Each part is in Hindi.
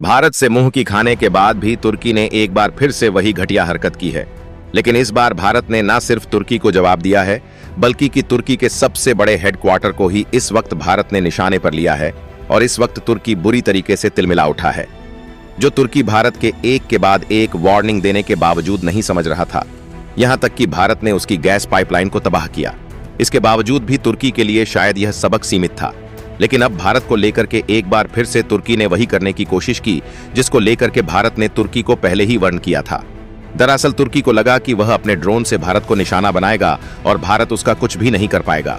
भारत से मुंह की खाने के बाद भी तुर्की ने एक बार फिर से वही घटिया हरकत की है। लेकिन इस बार भारत ने न सिर्फ तुर्की को जवाब दिया है, बल्कि कि तुर्की के सबसे बड़े हेडक्वार्टर को ही इस वक्त भारत ने निशाने पर लिया है। और इस वक्त तुर्की बुरी तरीके से तिलमिला उठा है। जो तुर्की भारत के एक के बाद एक वार्निंग देने के बावजूद नहीं समझ रहा था। यहां तक कि भारत ने उसकी गैस पाइपलाइन को तबाह किया। इसके बावजूद भी तुर्की के लिए शायद यह सबक सीमित था। लेकिन अब भारत को लेकर के एक बार फिर से तुर्की ने वही करने की कोशिश की जिसको लेकर के भारत ने तुर्की को पहले ही वार्न किया था। दरअसल तुर्की को लगा कि वह अपने ड्रोन से भारत को निशाना बनाएगा और भारत उसका कुछ भी नहीं कर पाएगा।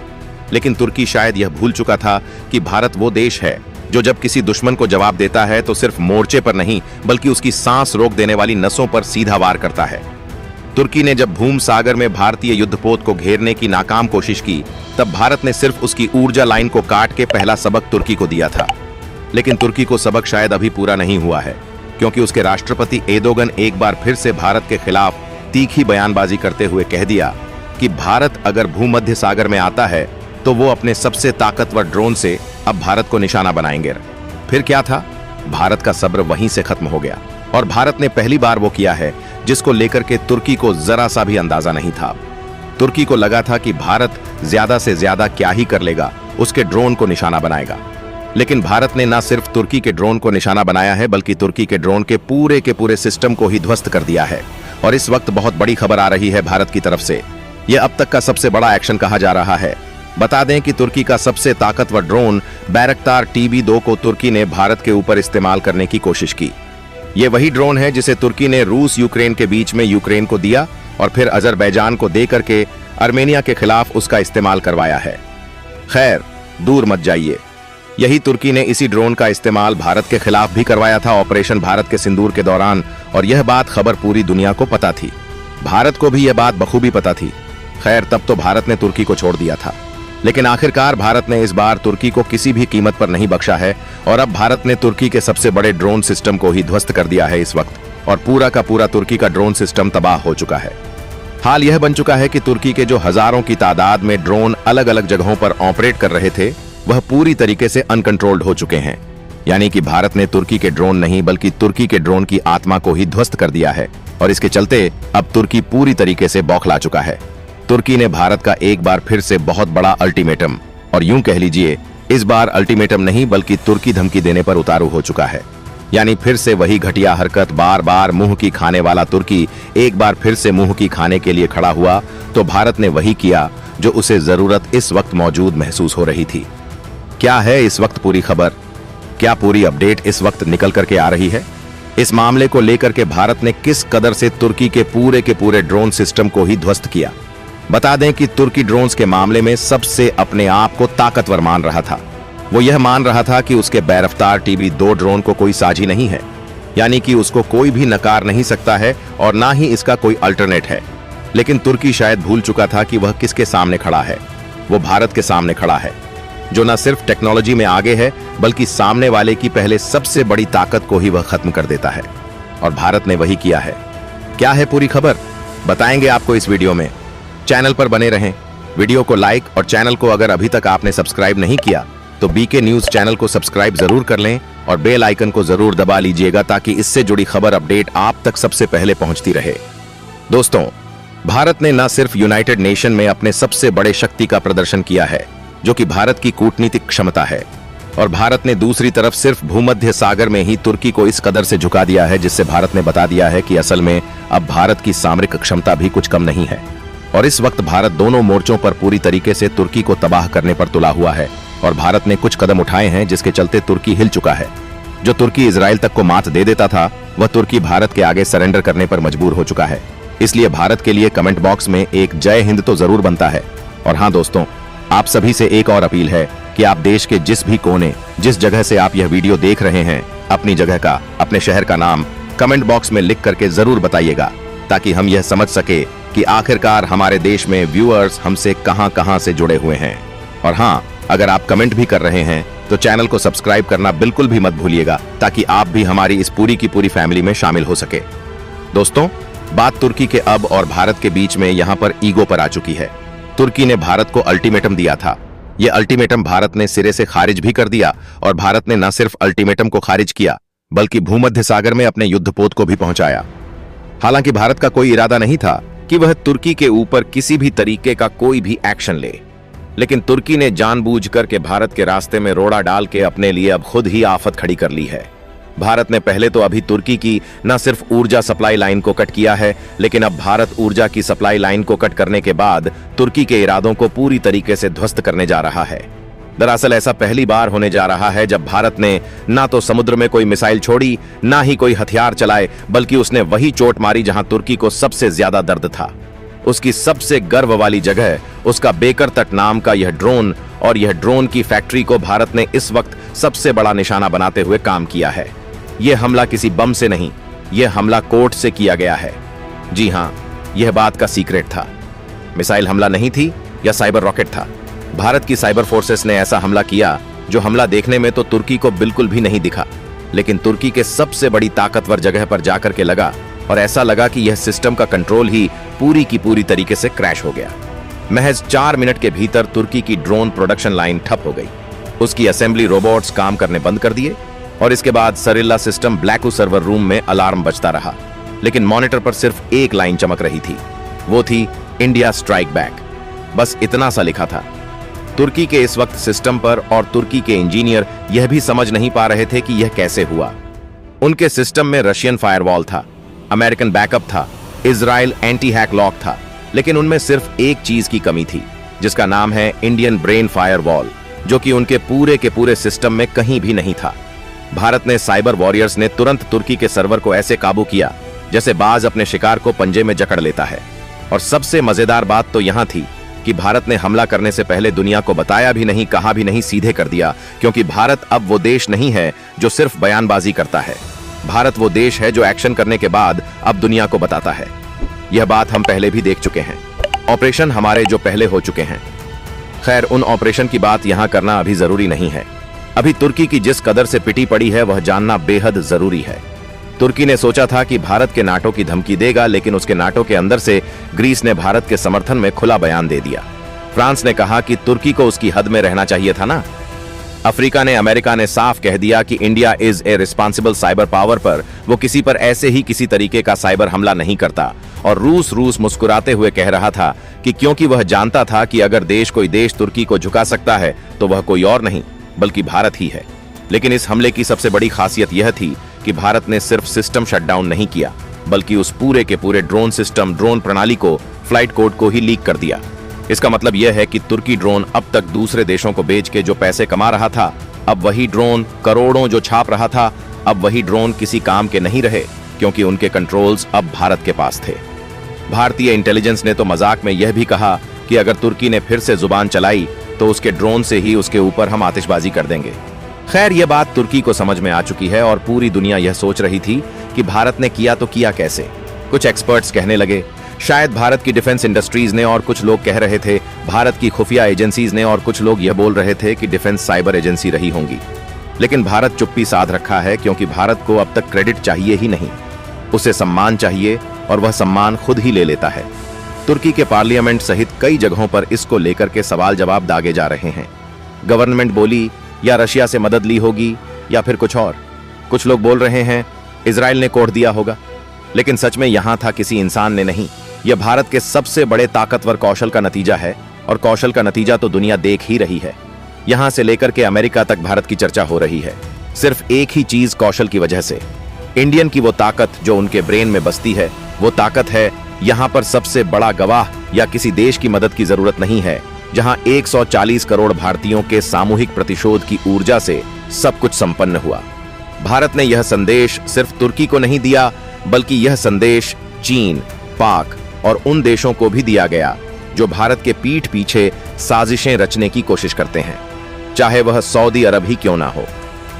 लेकिन तुर्की शायद यह भूल चुका था कि भारत वो देश है जो जब किसी दुश्मन को जवाब देता है तो सिर्फ मोर्चे पर नहीं बल्कि उसकी सांस रोक देने वाली नसों पर सीधा वार करता है। तुर्की ने जब भूम सागर में भारतीय युद्धपोत को घेरने की नाकाम कोशिश की, तब भारत ने सिर्फ उसकी ऊर्जा लाइन को काट के पहला सबक तुर्की को दिया था। लेकिन तुर्की को सबक शायद अभी पूरा नहीं हुआ है, क्योंकि उसके राष्ट्रपति एर्दोगन एक बार फिर से भारत के खिलाफ तीखी बयानबाजी करते हुए कह दिया कि भारत अगर भूमध्य सागर में आता है तो वो अपने सबसे ताकतवर ड्रोन से अब भारत को निशाना बनाएंगे। फिर क्या था? भारत का सब्र वहीं से खत्म हो गया और भारत ने पहली बार वो किया है जिसको लेकर के तुर्की को जरा सा भी अंदाजा नहीं था। तुर्की को लगा था कि भारत ज्यादा से ज्यादा क्या ही कर लेगा, उसके ड्रोन को निशाना बनाएगा। लेकिन भारत ने न सिर्फ तुर्की के ड्रोन को निशाना बनाया है, बल्कि तुर्की के ड्रोन के पूरे सिस्टम को ही ध्वस्त कर दिया है। और इस वक्त बहुत बड़ी खबर आ रही है भारत की तरफ से। यह अब तक का सबसे बड़ा एक्शन कहा जा रहा है। बता दें कि तुर्की का सबसे ताकतवर ड्रोन बैरक्तार TB2 को तुर्की ने भारत के ऊपर इस्तेमाल करने की कोशिश की। ये वही ड्रोन है जिसे तुर्की ने रूस यूक्रेन के बीच में यूक्रेन को दिया और फिर अजरबैजान को दे करके आर्मेनिया के खिलाफ उसका इस्तेमाल करवाया है। खैर, दूर मत जाइए, यही तुर्की ने इसी ड्रोन का इस्तेमाल भारत के खिलाफ भी करवाया था ऑपरेशन भारत के सिंदूर के दौरान। और यह बात खबर पूरी दुनिया को पता थी। भारत को भी यह बात बखूबी पता थी। खैर, तब तो भारत ने तुर्की को छोड़ दिया था। लेकिन आखिरकार भारत ने इस बार तुर्की को किसी भी कीमत पर नहीं बख्शा है और अब भारत ने तुर्की के सबसे बड़े ड्रोन सिस्टम को ही ध्वस्त कर दिया है इस वक्त। और पूरा का पूरा तुर्की का ड्रोन सिस्टम तबाह हो चुका है। हाल यह बन चुका है कि तुर्की के जो हजारों की तादाद में ड्रोन अलग अलग जगहों पर ऑपरेट कर रहे थे, वह पूरी तरीके से अनकंट्रोल्ड हो चुके हैं। यानी कि भारत ने तुर्की के ड्रोन नहीं बल्कि तुर्की के ड्रोन की आत्मा को ही ध्वस्त कर दिया है। और इसके चलते अब तुर्की पूरी तरीके से बौखला चुका है। तुर्की ने भारत का एक बार फिर से बहुत बड़ा अल्टीमेटम, और यूं कह लीजिए इस बार अल्टीमेटम नहीं बल्कि तुर्की धमकी देने पर उतारू हो चुका है। यानी फिर से वही घटिया हरकत, बार बार मुंह की खाने वाला तुर्की एक बार फिर से मुंह की खाने के लिए खड़ा हुआ तो भारत ने वही किया जो उसे जरूरत इस वक्त मौजूद महसूस हो रही थी। क्या है इस वक्त पूरी खबर? क्या पूरी अपडेट इस वक्त निकल करके आ रही है? इस मामले को लेकर के भारत ने किस कदर से तुर्की के पूरे ड्रोन सिस्टम को ही ध्वस्त किया। बता दें कि तुर्की ड्रोन्स के मामले में सबसे अपने आप को ताकतवर मान रहा था। वो यह मान रहा था कि उसके बैरफ्तार TB2 ड्रोन को कोई साझी नहीं है, यानी कि उसको कोई भी नकार नहीं सकता है और ना ही इसका कोई अल्टरनेट है। लेकिन तुर्की शायद भूल चुका था कि वह किसके सामने खड़ा है। वो भारत के सामने खड़ा है, जो न सिर्फ टेक्नोलॉजी में आगे है बल्कि सामने वाले की पहले सबसे बड़ी ताकत को ही वह खत्म कर देता है। और भारत ने वही किया है। क्या है पूरी खबर, बताएंगे आपको इस वीडियो में। चैनल पर बने रहें, वीडियो को लाइक और चैनल को अगर अभी तक आपने सब्सक्राइब नहीं किया तो BK न्यूज चैनल को सब्सक्राइब जरूर कर लें और बेल आइकन को जरूर दबा लीजिएगा ताकि इससे जुड़ी खबर अपडेट आप तक सबसे पहले पहुंचती रहे। दोस्तों, भारत ने न सिर्फ यूनाइटेड नेशन में अपने सबसे बड़े शक्ति का प्रदर्शन किया है, जो कि भारत की कूटनीतिक क्षमता है, और भारत ने दूसरी तरफ सिर्फ भूमध्य सागर में ही तुर्की को इस कदर से झुका दिया है जिससे भारत ने बता दिया है कि असल में अब भारत की सामरिक क्षमता भी कुछ कम नहीं है। और इस वक्त भारत दोनों मोर्चों पर पूरी तरीके से तुर्की को तबाह करने पर तुला हुआ है। और भारत ने कुछ कदम उठाए हैं जिसके चलते तुर्की हिल चुका है। जो तुर्की इजराइल तक को मात दे देता था, वह तुर्की भारत के आगे सरेंडर करने पर मजबूर हो चुका है। इसलिए भारत के लिए कमेंट बॉक्स में एक जय हिंद तो जरूर बनता है। और हाँ दोस्तों, आप सभी से एक और अपील है कि आप देश के जिस भी कोने, जिस जगह से आप यह वीडियो देख रहे हैं, अपनी जगह का, अपने शहर का नाम कमेंट बॉक्स में लिख करके जरूर बताइएगा, ताकि हम यह समझ सके कि आखिरकार हमारे देश में व्यूअर्स हमसे कहां से जुड़े हुए हैं। और हाँ, अगर आप कमेंट भी कर रहे हैं तो चैनल को सब्सक्राइब करना बिल्कुल भी मत भूलिएगा, ताकि आप भी हमारी इस पूरी की पूरी फैमिली में शामिल हो सके। दोस्तों, बात तुर्की के अब और भारत के बीच में यहाँ पर ईगो पर आ चुकी है। तुर्की ने भारत को अल्टीमेटम दिया था। यह अल्टीमेटम भारत ने सिरे से खारिज भी कर दिया और भारत ने न सिर्फ अल्टीमेटम को खारिज किया बल्कि भूमध्य सागर में अपने युद्धपोत को भी पहुंचाया। हालांकि भारत का कोई इरादा नहीं था कि वह तुर्की के ऊपर किसी भी तरीके का कोई भी एक्शन ले, लेकिन तुर्की ने जानबूझकर के भारत के रास्ते में रोड़ा डाल के अपने लिए अब खुद ही आफत खड़ी कर ली है। भारत ने पहले तो अभी तुर्की की न सिर्फ ऊर्जा सप्लाई लाइन को कट किया है, लेकिन अब भारत ऊर्जा की सप्लाई लाइन को कट करने के बाद तुर्की के इरादों को पूरी तरीके से ध्वस्त करने जा रहा है। दरअसल ऐसा पहली बार होने जा रहा है जब भारत ने ना तो समुद्र में कोई मिसाइल छोड़ी, ना ही कोई हथियार चलाए, बल्कि उसने वही चोट मारी जहां तुर्की को सबसे ज्यादा दर्द था। उसकी सबसे गर्व वाली जगह उसका बेकर तट नाम का यह ड्रोन, और यह ड्रोन की फैक्ट्री को भारत ने इस वक्त सबसे बड़ा निशाना बनाते हुए काम किया है। यह हमला किसी बम से नहीं, यह हमला कोर्ट से किया गया है। जी हां, यह बात का सीक्रेट था। मिसाइल हमला नहीं थी या साइबर रॉकेट था। भारत की साइबर फोर्सेस ने ऐसा हमला किया जो हमला देखने में तो तुर्की को बिल्कुल भी नहीं दिखा, लेकिन तुर्की के सबसे बड़ी ताकतवर जगह पर जाकर के लगा, और ऐसा लगा कि यह सिस्टम का कंट्रोल ही पूरी की पूरी तरीके से क्रैश हो गया। महज 4 मिनट के भीतर तुर्की की ड्रोन प्रोडक्शन लाइन ठप हो गई। उसकी असेंबली रोबोट्स काम करने बंद कर दिए, और इसके बाद सरिल्ला सिस्टम ब्लैकू सर्वर रूम में अलार्म बजता रहा, लेकिन मॉनिटर पर सिर्फ एक लाइन चमक रही थी। वो थी इंडिया स्ट्राइक बैक। बस इतना सा लिखा था। तुर्की के इस वक्त सिस्टम पर और तुर्की के इंजीनियर यह भी समझ नहीं पा रहे थे कि यह कैसे हुआ। उनके सिस्टम में रशियन फायरवॉल था, अमेरिकन बैकअप था, इजराइल एंटी हैक लॉक था, लेकिन उनमें सिर्फ एक चीज की कमी थी, जिसका नाम है इंडियन ब्रेन फायरवॉल, जो कि उनके पूरे के पूरे सिस्टम में कहीं भी नहीं था। भारत ने साइबर वॉरियर्स ने तुरंत तुर्की के सर्वर को ऐसे काबू किया जैसे बाज अपने शिकार को पंजे में जकड़ लेता है। और सबसे मजेदार बात तो यहां थी कि भारत ने हमला करने से पहले दुनिया को बताया भी नहीं, कहा भी नहीं, सीधे कर दिया, क्योंकि भारत अब वो देश नहीं है जो सिर्फ बयानबाजी करता है। भारत वो देश है जो एक्शन करने के बाद अब दुनिया को बताता है। यह बात हम पहले भी देख चुके हैं, ऑपरेशन हमारे जो पहले हो चुके हैं। खैर, उन ऑपरेशन की बात यहां करना अभी जरूरी नहीं है। अभी तुर्की की जिस कदर से पिटी पड़ी है वह जानना बेहद जरूरी है। तुर्की ने सोचा था कि भारत के नाटो की धमकी देगा, लेकिन उसके नाटो के अंदर से ग्रीस ने भारत के समर्थन में खुला बयान दे दिया। फ्रांस ने कहा कि तुर्की को उसकी हद में रहना चाहिए था ना। अमेरिका ने साफ कह दिया कि India is a responsible cyber power पर वो किसी पर ऐसे ही किसी तरीके का साइबर हमला नहीं करता। और रूस मुस्कुराते हुए कह रहा था कि क्योंकि वह जानता था कि अगर कोई देश तुर्की को झुका सकता है तो वह कोई और नहीं बल्कि भारत ही है। लेकिन इस हमले की सबसे बड़ी खासियत यह थी कि भारत ने सिर्फ सिस्टम शटडाउन नहीं किया, बल्कि उस पूरे के पूरे ड्रोन सिस्टम, ड्रोन प्रणाली को, फ्लाइट कोड को ही लीक कर दिया। इसका मतलब यह है कि तुर्की ड्रोन अब तक दूसरे देशों को बेच के जो पैसे कमा रहा था, अब वही ड्रोन करोड़ों जो छाप रहा था, अब वही ड्रोन किसी काम के नहीं रहे, क्योंकि उनके कंट्रोल्स अब भारत के पास थे। भारतीय इंटेलिजेंस ने तो मजाक में यह भी कहा कि अगर तुर्की ने फिर से जुबान चलाई तो उसके ड्रोन से ही उसके ऊपर हम आतिशबाजी कर देंगे। खैर, यह बात तुर्की को समझ में आ चुकी है और पूरी दुनिया यह सोच रही थी कि भारत ने किया तो किया कैसे। कुछ एक्सपर्ट्स कहने लगे शायद भारत की डिफेंस इंडस्ट्रीज ने, और कुछ लोग कह रहे थे भारत की खुफिया एजेंसीज ने, और कुछ लोग यह बोल रहे थे कि डिफेंस साइबर एजेंसी रही होंगी। लेकिन भारत चुप्पी साध रखा है, क्योंकि भारत को अब तक क्रेडिट चाहिए ही नहीं, उसे सम्मान चाहिए, और वह सम्मान खुद ही ले लेता है। तुर्की के पार्लियामेंट सहित कई जगहों पर इसको लेकर के सवाल जवाब दागे जा रहे हैं। गवर्नमेंट बोली या रशिया से मदद ली होगी या फिर कुछ और। कुछ लोग बोल रहे हैं इजराइल ने कोड दिया होगा, लेकिन सच में यहां था किसी इंसान ने नहीं। यह भारत के सबसे बड़े ताकतवर कौशल का नतीजा है, और कौशल का नतीजा तो दुनिया देख ही रही है। यहां से लेकर के अमेरिका तक भारत की चर्चा हो रही है, सिर्फ एक ही चीज, कौशल की वजह से। इंडियन की वो ताकत जो उनके ब्रेन में बसती है, वो ताकत है। यहां पर सबसे बड़ा गवाह या किसी देश की मदद की जरूरत नहीं है, जहां 140 करोड़ भारतीयों के सामूहिक प्रतिशोध की ऊर्जा से सब कुछ संपन्न हुआ। भारत ने यह संदेश सिर्फ तुर्की को नहीं दिया, बल्कि यह संदेश चीन, पाक और उन देशों को भी दिया गया जो भारत के पीठ पीछे साजिशें रचने की कोशिश करते हैं, चाहे वह सऊदी अरब ही क्यों ना हो।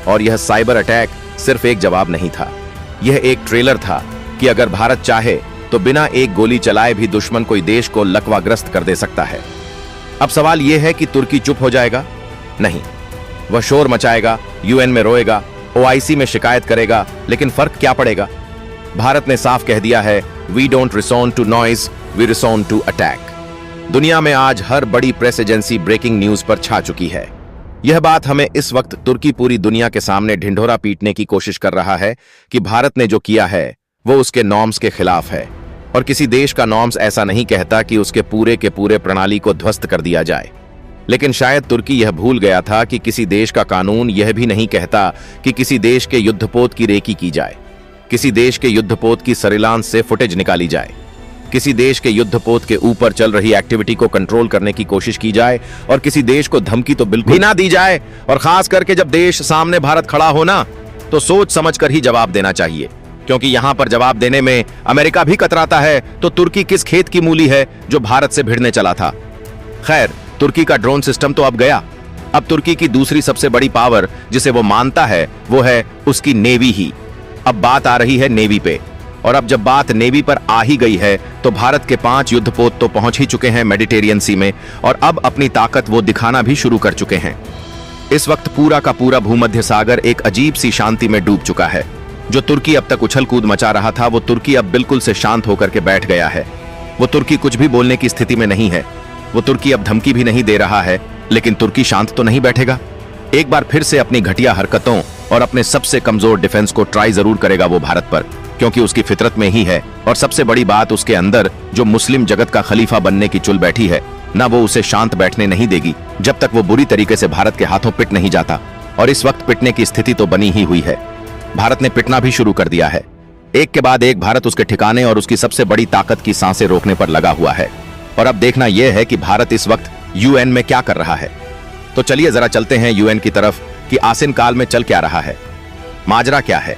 और यह साइबर अटैक सिर्फ एक जवाब नहीं था, यह एक ट्रेलर था कि अगर भारत चाहे तो बिना एक गोली चलाए भी दुश्मन कोई देश को लकवाग्रस्त कर दे सकता है। अब सवाल यह है कि तुर्की चुप हो जाएगा? नहीं, वह शोर मचाएगा, यूएन में रोएगा, ओआईसी में शिकायत करेगा, लेकिन फर्क क्या पड़ेगा? भारत ने साफ कह दिया है, we don't reason to noise, we reason to attack. दुनिया में आज हर बड़ी प्रेस एजेंसी ब्रेकिंग न्यूज पर छा चुकी है। यह बात हमें इस वक्त तुर्की पूरी दुनिया के सामने ढिंढोरा पीटने की कोशिश कर रहा है कि भारत ने जो किया है वो उसके नॉर्म्स के खिलाफ है, और किसी देश का नॉर्म्स ऐसा नहीं कहता कि उसके पूरे के पूरे प्रणाली को ध्वस्त कर दिया जाए। लेकिन शायद तुर्की यह भूल गया था कि किसी देश का कानून यह भी नहीं कहता कि किसी देश के युद्धपोत की रेकी की जाए, किसी देश के युद्धपोत की सर्विलांस से फुटेज निकाली जाए, किसी देश के युद्धपोत के ऊपर चल रही एक्टिविटी को कंट्रोल करने की कोशिश की जाए, और किसी देश को धमकी तो बिल्कुल भी ना दी जाए। और खास करके जब देश सामने भारत खड़ा हो ना, तो सोच समझकर ही जवाब देना चाहिए, क्योंकि यहां पर जवाब देने में अमेरिका भी कतराता है, तो तुर्की किस खेत की मूली है जो भारत से भिड़ने चला था। खैर, तुर्की का ड्रोन सिस्टम तो अब गया। अब तुर्की की दूसरी सबसे बड़ी पावर जिसे वो मानता है वो है उसकी नेवी ही। अब बात आ रही है नेवी पे, और अब जब बात नेवी पर आ ही गई है तो भारत के 5 युद्धपोत तो पहुंच ही चुके हैं मेडिटेरियन सी में, और अब अपनी ताकत वो दिखाना भी शुरू कर चुके हैं। इस वक्त पूरा का पूरा भूमध्य सागर एक अजीब सी शांति में डूब चुका है। जो तुर्की अब तक उछल कूद मचा रहा था, वो तुर्की अब बिल्कुल से शांत होकर के बैठ गया है। वो तुर्की कुछ भी बोलने की स्थिति में नहीं है। वो तुर्की अब धमकी भी नहीं दे रहा है, लेकिन तुर्की शांत तो नहीं बैठेगा। एक बार फिर से अपनी घटिया हरकतों और अपने सबसे कमजोर डिफेंस को ट्राई जरूर करेगा वो भारत पर, क्योंकि उसकी फितरत में ही है। और सबसे बड़ी बात, उसके अंदर जो मुस्लिम जगत का खलीफा बनने की चुल बैठी है ना, वो उसे शांत बैठने नहीं देगी जब तक वो बुरी तरीके से भारत के हाथों पिट नहीं जाता। और इस वक्त पिटने की स्थिति तो बनी ही हुई है। भारत ने पिटना भी शुरू कर दिया है। एक के बाद एक भारत उसके ठिकाने और उसकी सबसे बड़ी ताकत की सांसें रोकने पर लगा हुआ है। और अब देखना यह है कि भारत इस वक्त यूएन में क्या कर रहा है। तो चलिए जरा चलते हैं यूएन की तरफ कि आसिन काल में चल क्या रहा है, माजरा क्या है।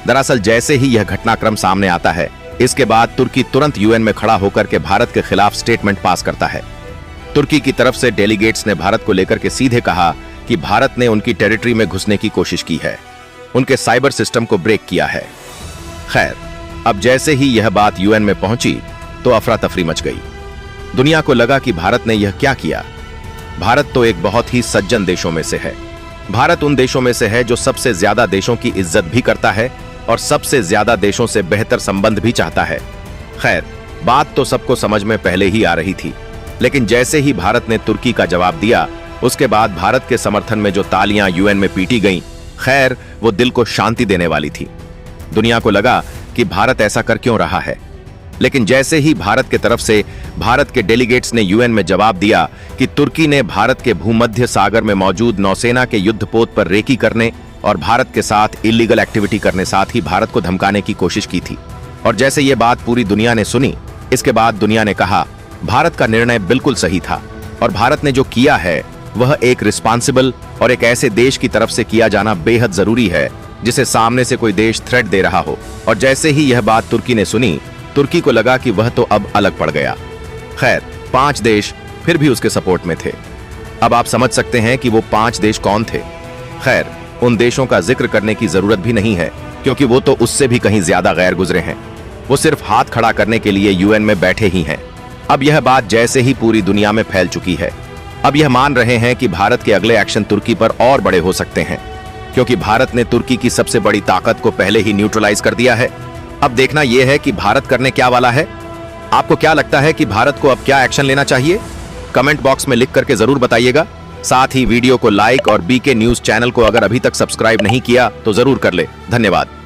दरअसल जैसे ही यह घटनाक्रम सामने आता है, इसके बाद तुर्की तुरंत यूएन में खड़ा होकर के भारत के खिलाफ स्टेटमेंट पास करता है। तुर्की की तरफ से डेलीगेट्स ने भारत को लेकर के सीधे कहा कि भारत ने उनकी टेरिटरी में घुसने की कोशिश की है, उनके साइबर सिस्टम को ब्रेक किया है। खैर, अब जैसे ही यह बात यूएन में पहुंची तो अफरा तफरी मच गई। दुनिया को लगा कि भारत ने यह क्या किया। भारत तो एक बहुत ही सज्जन देशों में से है। भारत उन देशों में से है जो सबसे ज्यादा देशों की इज्जत भी करता है और सबसे ज्यादा देशों से बेहतर संबंध भी चाहता है। खैर, बात तो सबको समझ में पहले ही आ रही थी, लेकिन जैसे ही भारत ने तुर्की का जवाब दिया, उसके बाद भारत के समर्थन में जो तालियां यूएन में पीटी गईं, खैर वो दिल को शांति देने वाली थी। दुनिया को लगा कि भारत ऐसा कर क्यों रहा है। लेकिन जैसे ही भारत के तरफ से भारत के डेलीगेट्स ने यूएन में जवाब दिया कि तुर्की ने भारत के भूमध्य सागर में मौजूद नौसेना के युद्धपोत पर रेकी करने और भारत के साथ इलीगल एक्टिविटी करने, साथ ही भारत को धमकाने की कोशिश की थी, और जैसे ये बात पूरी दुनिया ने सुनी, इसके बाद दुनिया ने कहा भारत का निर्णय बिल्कुल सही था, और भारत ने जो किया है वह एक रिस्पॉन्सिबल और एक ऐसे देश की तरफ से किया जाना बेहद जरूरी है जिसे सामने से कोई देश थ्रेट दे रहा हो। और जैसे ही यह बात तुर्की ने सुनी, तुर्की को लगा कि वह तो अब अलग पड़ गया। खैर, 5 देश फिर भी उसके सपोर्ट में थे। अब आप समझ सकते हैं कि वो 5 देश कौन थे। खैर, उन देशों का जिक्र करने की जरूरत भी नहीं है, क्योंकि वो तो उससे भी कहीं ज्यादा गैर गुजरे हैं। वो सिर्फ हाथ खड़ा करने के लिए यूएन में बैठे ही हैं। अब यह बात जैसे ही पूरी दुनिया में फैल चुकी है, अब यह मान रहे हैं कि भारत के अगले एक्शन तुर्की पर और बड़े हो सकते हैं, क्योंकि भारत ने तुर्की की सबसे बड़ी ताकत को पहले ही न्यूट्रलाइज कर दिया है। अब देखना यह है कि भारत करने क्या वाला है। आपको क्या लगता है कि भारत को अब क्या एक्शन लेना चाहिए? कमेंट बॉक्स में लिख करके जरूर बताइएगा। साथ ही वीडियो को लाइक और बीके न्यूज चैनल को अगर अभी तक सब्सक्राइब नहीं किया तो जरूर कर ले। धन्यवाद।